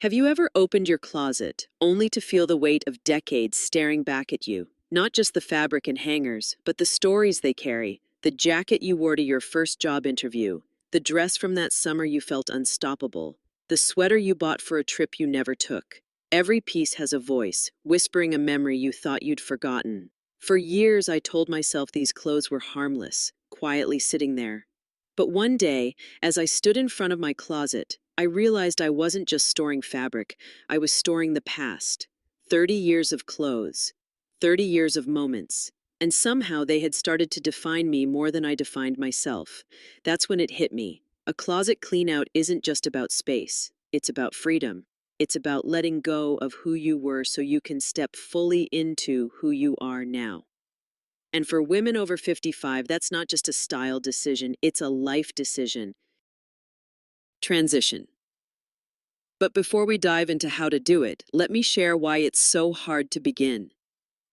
Have you ever opened your closet only to feel the weight of decades staring back at you? Not just the fabric and hangers, but the stories they carry, the jacket you wore to your first job interview, the dress from that summer you felt unstoppable, the sweater you bought for a trip you never took. Every piece has a voice, whispering a memory you thought you'd forgotten. For years, I told myself these clothes were harmless, quietly sitting there. But one day, as I stood in front of my closet, I realized I wasn't just storing fabric, I was storing the past. 30 years of clothes, 30 years of moments, and somehow they had started to define me more than I defined myself. That's when it hit me. A closet cleanout isn't just about space, it's about freedom. It's about letting go of who you were so you can step fully into who you are now. And for women over 55, that's not just a style decision, it's a life decision. Transition. But before we dive into how to do it, let me share why it's so hard to begin.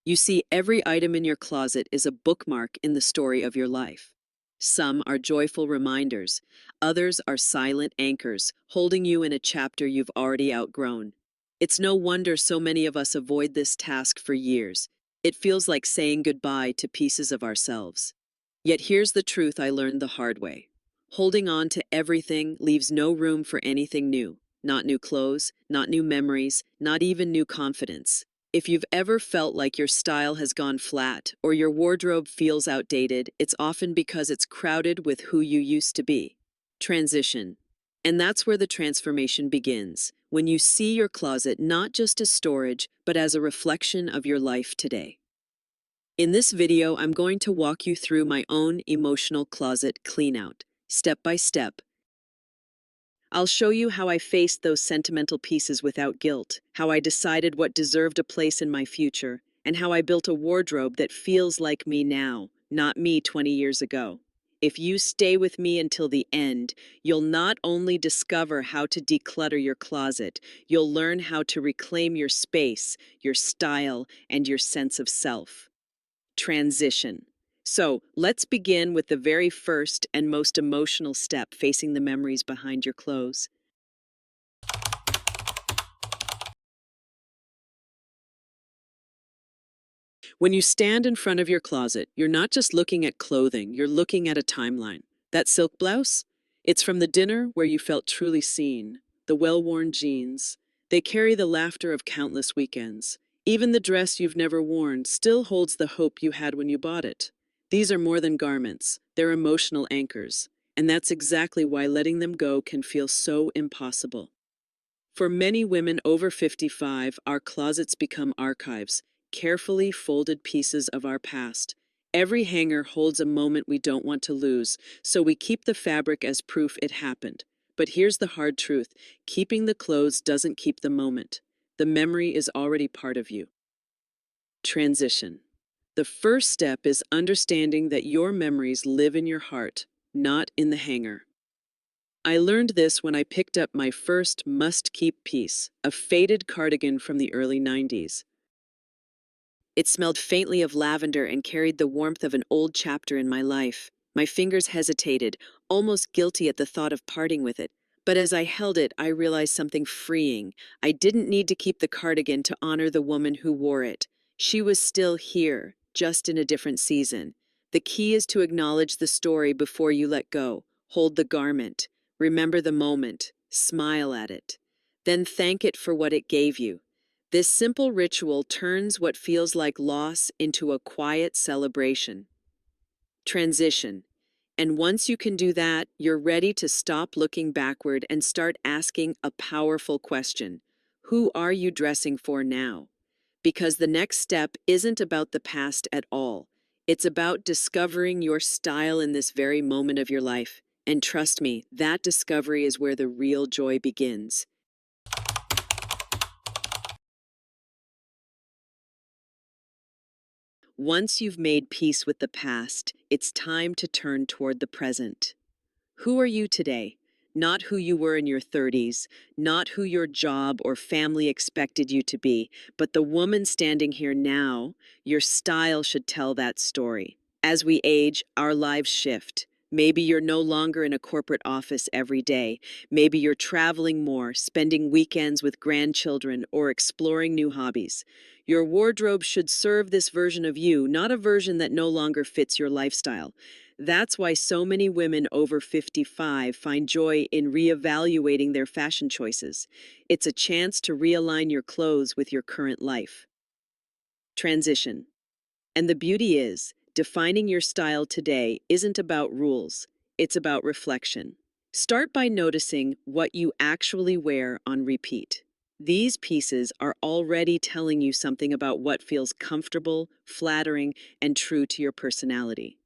You see, every item in your closet is a bookmark in the story of your life. Some are joyful reminders, others are silent anchors, holding you in a chapter you've already outgrown. It's no wonder so many of us avoid this task for years. It feels like saying goodbye to pieces of ourselves. Yet here's the truth I learned the hard way. Holding on to everything leaves no room for anything new. Not new clothes, not new memories, not even new confidence. If you've ever felt like your style has gone flat or your wardrobe feels outdated, it's often because it's crowded with who you used to be. Transition. And that's where the transformation begins, when you see your closet not just as storage, but as a reflection of your life today. In this video, I'm going to walk you through my own emotional closet cleanout, step by step. I'll show you how I faced those sentimental pieces without guilt, how I decided what deserved a place in my future, and how I built a wardrobe that feels like me now, not me 20 years ago. If you stay with me until the end, you'll not only discover how to declutter your closet, you'll learn how to reclaim your space, your style, and your sense of self. Transition. So let's begin with the very first and most emotional step, facing the memories behind your clothes. When you stand in front of your closet, you're not just looking at clothing, you're looking at a timeline. That silk blouse? It's from the dinner where you felt truly seen. The well-worn jeans. They carry the laughter of countless weekends. Even the dress you've never worn still holds the hope you had when you bought it. These are more than garments, they're emotional anchors. And that's exactly why letting them go can feel so impossible. For many women over 55, our closets become archives, carefully folded pieces of our past. Every hanger holds a moment we don't want to lose, so we keep the fabric as proof it happened. But here's the hard truth: keeping the clothes doesn't keep the moment. The memory is already part of you. Transition. The first step is understanding that your memories live in your heart, not in the hanger. I learned this when I picked up my first must-keep piece, a faded cardigan from the early 90s. It smelled faintly of lavender and carried the warmth of an old chapter in my life. My fingers hesitated, almost guilty at the thought of parting with it. But as I held it, I realized something freeing. I didn't need to keep the cardigan to honor the woman who wore it. She was still here, just in a different season. The key is to acknowledge the story before you let go. Hold the garment. Remember the moment. Smile at it. Then thank it for what it gave you. This simple ritual turns what feels like loss into a quiet celebration. Transition. And once you can do that, you're ready to stop looking backward and start asking a powerful question. Who are you dressing for now? Because the next step isn't about the past at all. It's about discovering your style in this very moment of your life. And trust me, that discovery is where the real joy begins. Once you've made peace with the past, it's time to turn toward the present. Who are you today? Not who you were in your 30s, not who your job or family expected you to be, but the woman standing here now. Your style should tell that story. As we age, our lives shift. Maybe you're no longer in a corporate office every day. Maybe you're traveling more, spending weekends with grandchildren, or exploring new hobbies. Your wardrobe should serve this version of you, not a version that no longer fits your lifestyle. That's why so many women over 55 find joy in reevaluating their fashion choices. It's a chance to realign your clothes with your current life. Transition. And the beauty is, defining your style today isn't about rules, it's about reflection. Start by noticing what you actually wear on repeat. These pieces are already telling you something about what feels comfortable, flattering, and true to your personality.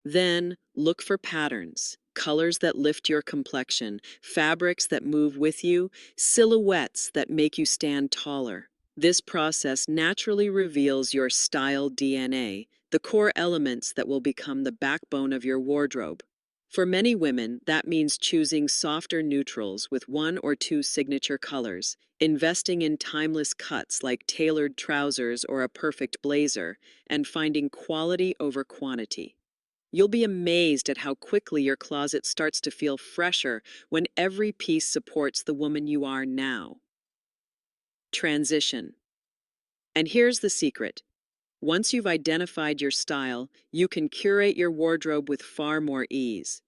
Then, look for patterns, colors that lift your complexion, fabrics that move with you, silhouettes that make you stand taller. This process naturally reveals your style DNA, the core elements that will become the backbone of your wardrobe. For many women, that means choosing softer neutrals with one or two signature colors, investing in timeless cuts like tailored trousers or a perfect blazer, and finding quality over quantity. You'll be amazed at how quickly your closet starts to feel fresher when every piece supports the woman you are now. Transition. And here's the secret. Once you've identified your style, you can curate your wardrobe with far more ease.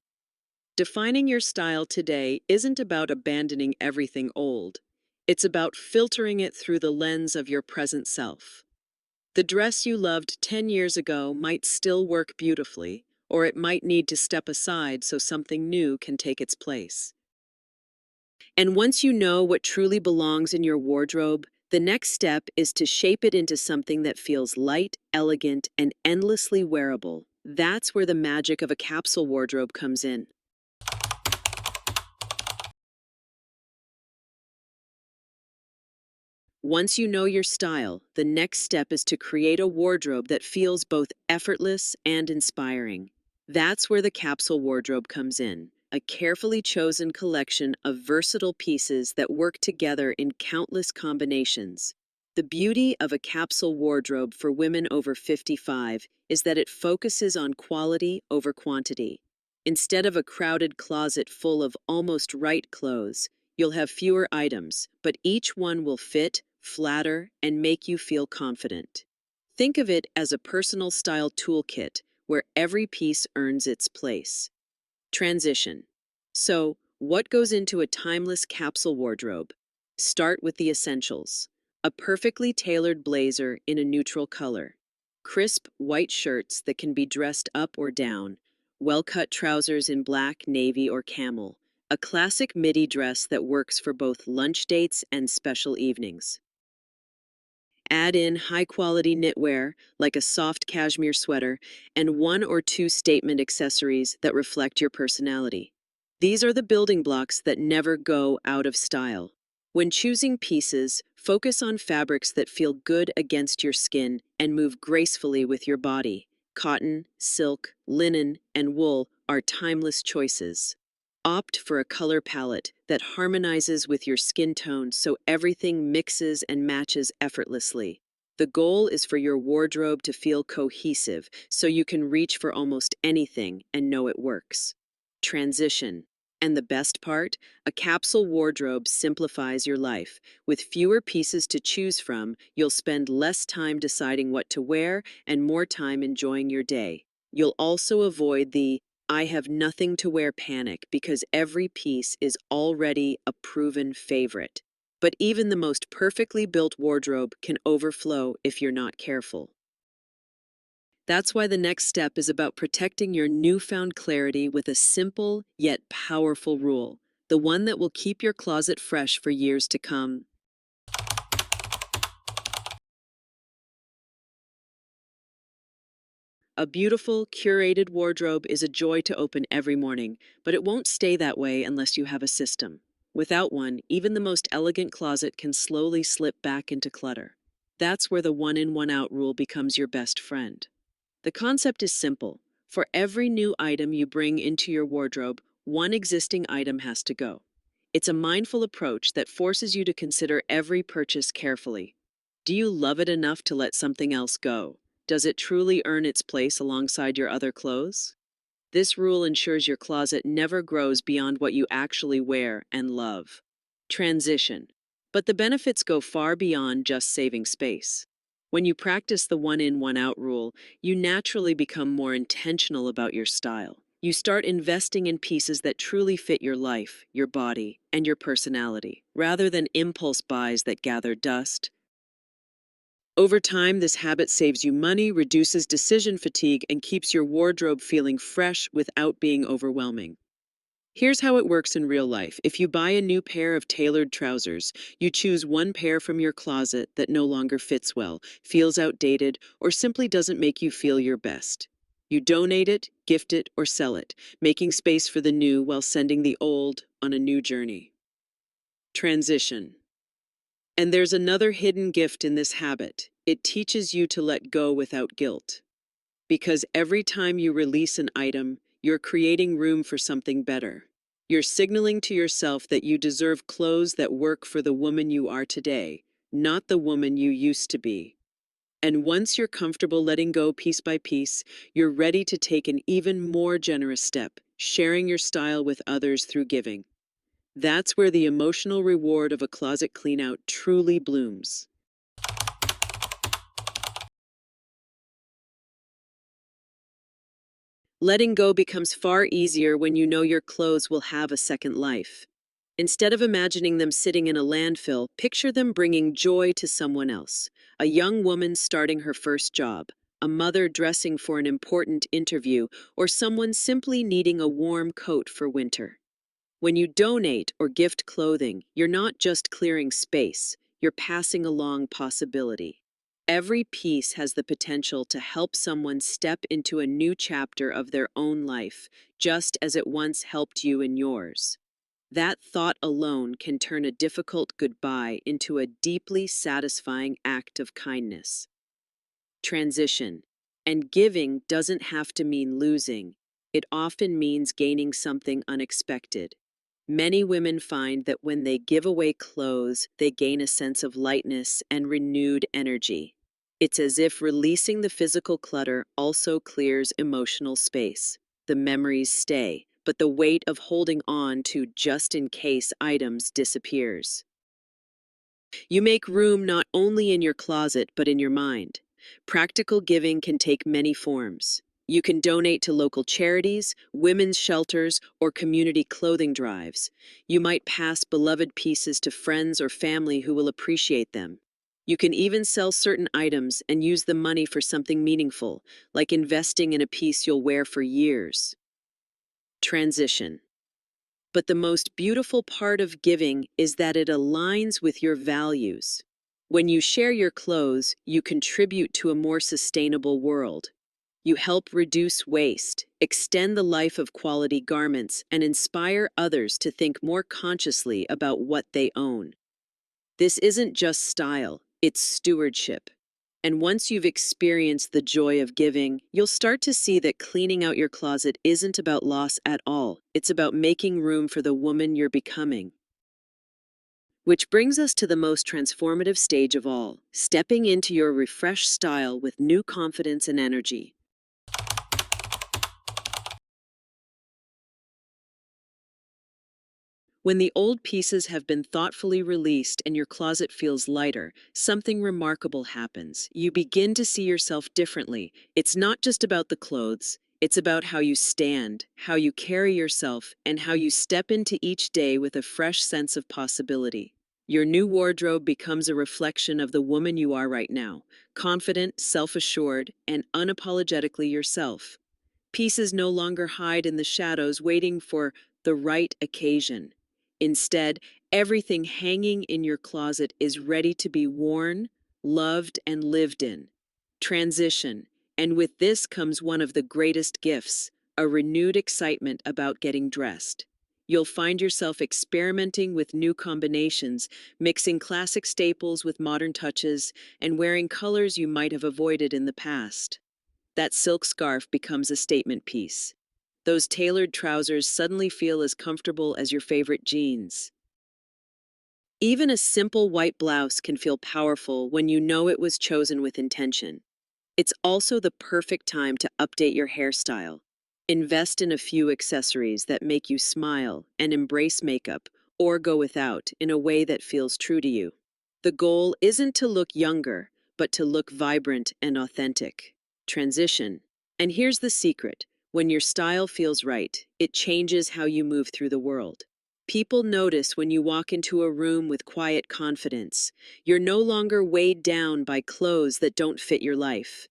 Defining your style today isn't about abandoning everything old. It's about filtering it through the lens of your present self. The dress you loved 10 years ago might still work beautifully, or it might need to step aside so something new can take its place. And once you know what truly belongs in your wardrobe, the next step is to shape it into something that feels light, elegant, and endlessly wearable. That's where the magic of a capsule wardrobe comes in. Once you know your style, the next step is to create a wardrobe that feels both effortless and inspiring. That's where the capsule wardrobe comes in, a carefully chosen collection of versatile pieces that work together in countless combinations. The beauty of a capsule wardrobe for women over 55 is that it focuses on quality over quantity. Instead of a crowded closet full of almost right clothes, you'll have fewer items, but each one will fit, flatter, and make you feel confident. Think of it as a personal style toolkit where every piece earns its place. Transition. So, what goes into a timeless capsule wardrobe? Start with the essentials. A perfectly tailored blazer in a neutral color. Crisp white shirts that can be dressed up or down. Well-cut trousers in black, navy, or camel. A classic midi dress that works for both lunch dates and special evenings. Add in high-quality knitwear, like a soft cashmere sweater, and one or two statement accessories that reflect your personality. These are the building blocks that never go out of style. When choosing pieces, focus on fabrics that feel good against your skin and move gracefully with your body. Cotton, silk, linen, and wool are timeless choices. Opt for a color palette that harmonizes with your skin tone so everything mixes and matches effortlessly. The goal is for your wardrobe to feel cohesive so you can reach for almost anything and know it works. Transition. And the best part? A capsule wardrobe simplifies your life. With fewer pieces to choose from, you'll spend less time deciding what to wear and more time enjoying your day. You'll also avoid the I have nothing to wear panic because every piece is already a proven favorite. But even the most perfectly built wardrobe can overflow if you're not careful. That's why the next step is about protecting your newfound clarity with a simple yet powerful rule, the one that will keep your closet fresh for years to come. A beautiful, curated wardrobe is a joy to open every morning, but it won't stay that way unless you have a system. Without one, even the most elegant closet can slowly slip back into clutter. That's where the one in, one out rule becomes your best friend. The concept is simple. For every new item you bring into your wardrobe, one existing item has to go. It's a mindful approach that forces you to consider every purchase carefully. Do you love it enough to let something else go? Does it truly earn its place alongside your other clothes? This rule ensures your closet never grows beyond what you actually wear and love. Transition. But the benefits go far beyond just saving space. When you practice the one in, one out rule, you naturally become more intentional about your style. You start investing in pieces that truly fit your life, your body, and your personality, rather than impulse buys that gather dust. Over time, this habit saves you money, reduces decision fatigue, and keeps your wardrobe feeling fresh without being overwhelming. Here's how it works in real life. If you buy a new pair of tailored trousers, you choose one pair from your closet that no longer fits well, feels outdated, or simply doesn't make you feel your best. You donate it, gift it, or sell it, making space for the new while sending the old on a new journey. Transition. And there's another hidden gift in this habit. It teaches you to let go without guilt. Because every time you release an item, you're creating room for something better. You're signaling to yourself that you deserve clothes that work for the woman you are today, not the woman you used to be. And once you're comfortable letting go piece by piece, you're ready to take an even more generous step, sharing your style with others through giving. That's where the emotional reward of a closet cleanout truly blooms. Letting go becomes far easier when you know your clothes will have a second life. Instead of imagining them sitting in a landfill, picture them bringing joy to someone else. A young woman starting her first job, a mother dressing for an important interview, or someone simply needing a warm coat for winter. When you donate or gift clothing, you're not just clearing space, you're passing along possibility. Every piece has the potential to help someone step into a new chapter of their own life, just as it once helped you in yours. That thought alone can turn a difficult goodbye into a deeply satisfying act of kindness. Transition. And giving doesn't have to mean losing. It often means gaining something unexpected. Many women find that when they give away clothes, they gain a sense of lightness and renewed energy. It's as if releasing the physical clutter also clears emotional space. The memories stay, but the weight of holding on to just in case items disappears. You make room not only in your closet, but in your mind. Practical giving can take many forms. You can donate to local charities, women's shelters, or community clothing drives. You might pass beloved pieces to friends or family who will appreciate them. You can even sell certain items and use the money for something meaningful, like investing in a piece you'll wear for years. Transition. But the most beautiful part of giving is that it aligns with your values. When you share your clothes, you contribute to a more sustainable world. You help reduce waste, extend the life of quality garments, and inspire others to think more consciously about what they own. This isn't just style, it's stewardship. And once you've experienced the joy of giving, you'll start to see that cleaning out your closet isn't about loss at all. It's about making room for the woman you're becoming. Which brings us to the most transformative stage of all, stepping into your refreshed style with new confidence and energy. When the old pieces have been thoughtfully released and your closet feels lighter, something remarkable happens. You begin to see yourself differently. It's not just about the clothes, it's about how you stand, how you carry yourself, and how you step into each day with a fresh sense of possibility. Your new wardrobe becomes a reflection of the woman you are right now, confident, self-assured, and unapologetically yourself. Pieces no longer hide in the shadows waiting for the right occasion. Instead, everything hanging in your closet is ready to be worn, loved, and lived in. Transition. And with this comes one of the greatest gifts, a renewed excitement about getting dressed. You'll find yourself experimenting with new combinations, mixing classic staples with modern touches, and wearing colors you might have avoided in the past. That silk scarf becomes a statement piece. Those tailored trousers suddenly feel as comfortable as your favorite jeans. Even a simple white blouse can feel powerful when you know it was chosen with intention. It's also the perfect time to update your hairstyle. Invest in a few accessories that make you smile and embrace makeup, or go without in a way that feels true to you. The goal isn't to look younger, but to look vibrant and authentic. Transition. And here's the secret: when your style feels right, it changes how you move through the world. People notice when you walk into a room with quiet confidence. You're no longer weighed down by clothes that don't fit your life.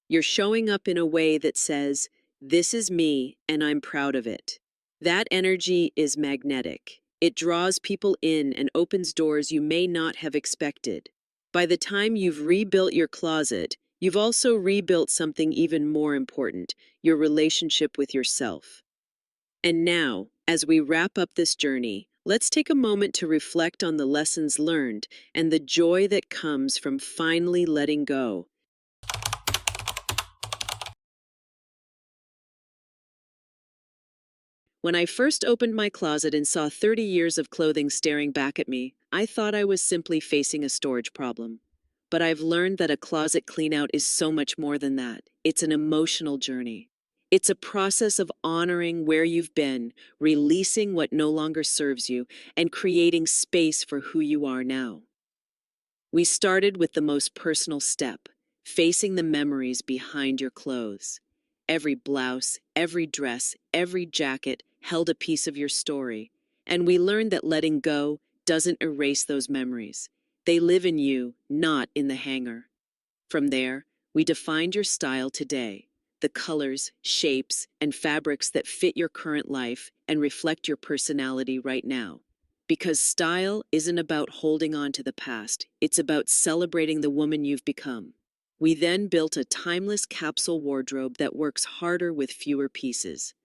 You're showing up in a way that says, "This is me, and I'm proud of it." That energy is magnetic. It draws people in and opens doors you may not have expected. By the time you've rebuilt your closet, you've also rebuilt something even more important: your relationship with yourself. And now, as we wrap up this journey, let's take a moment to reflect on the lessons learned and the joy that comes from finally letting go. When I first opened my closet and saw 30 years of clothing staring back at me, I thought I was simply facing a storage problem. But I've learned that a closet cleanout is so much more than that. It's an emotional journey. It's a process of honoring where you've been, releasing what no longer serves you, and creating space for who you are now. We started with the most personal step: facing the memories behind your clothes. Every blouse, every dress, every jacket held a piece of your story. And we learned that letting go doesn't erase those memories. They live in you, not in the hanger. From there, we defined your style today: the colors, shapes, and fabrics that fit your current life and reflect your personality right now. Because style isn't about holding on to the past, it's about celebrating the woman you've become. We then built a timeless capsule wardrobe that works harder with fewer pieces.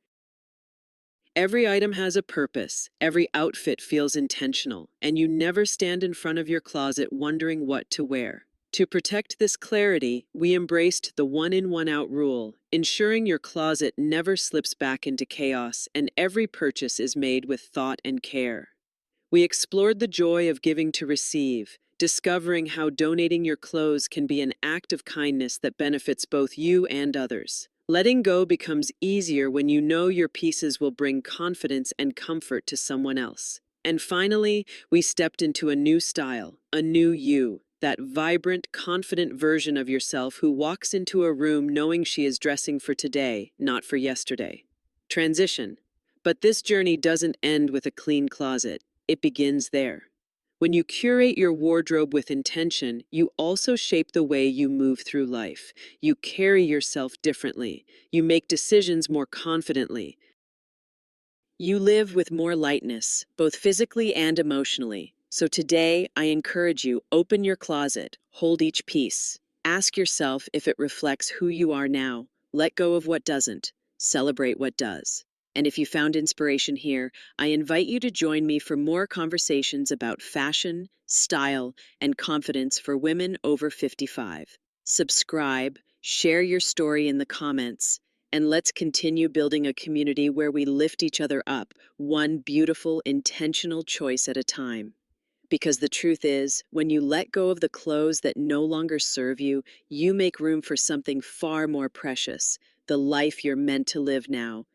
Every item has a purpose, every outfit feels intentional, and you never stand in front of your closet wondering what to wear. To protect this clarity, we embraced the one in, one out rule, ensuring your closet never slips back into chaos and every purchase is made with thought and care. We explored the joy of giving to receive, discovering how donating your clothes can be an act of kindness that benefits both you and others. Letting go becomes easier when you know your pieces will bring confidence and comfort to someone else. And finally, we stepped into a new style, a new you, that vibrant, confident version of yourself who walks into a room knowing she is dressing for today, not for yesterday. Transition. But this journey doesn't end with a clean closet. It begins there. When you curate your wardrobe with intention, you also shape the way you move through life. You carry yourself differently. You make decisions more confidently. You live with more lightness, both physically and emotionally. So today, I encourage you: open your closet, hold each piece. Ask yourself if it reflects who you are now. Let go of what doesn't. Celebrate what does. And if you found inspiration here, I invite you to join me for more conversations about fashion, style, and confidence for women over 55. Subscribe, share your story in the comments, and let's continue building a community where we lift each other up, one beautiful, intentional choice at a time. Because the truth is, when you let go of the clothes that no longer serve you, you make room for something far more precious: the life you're meant to live now.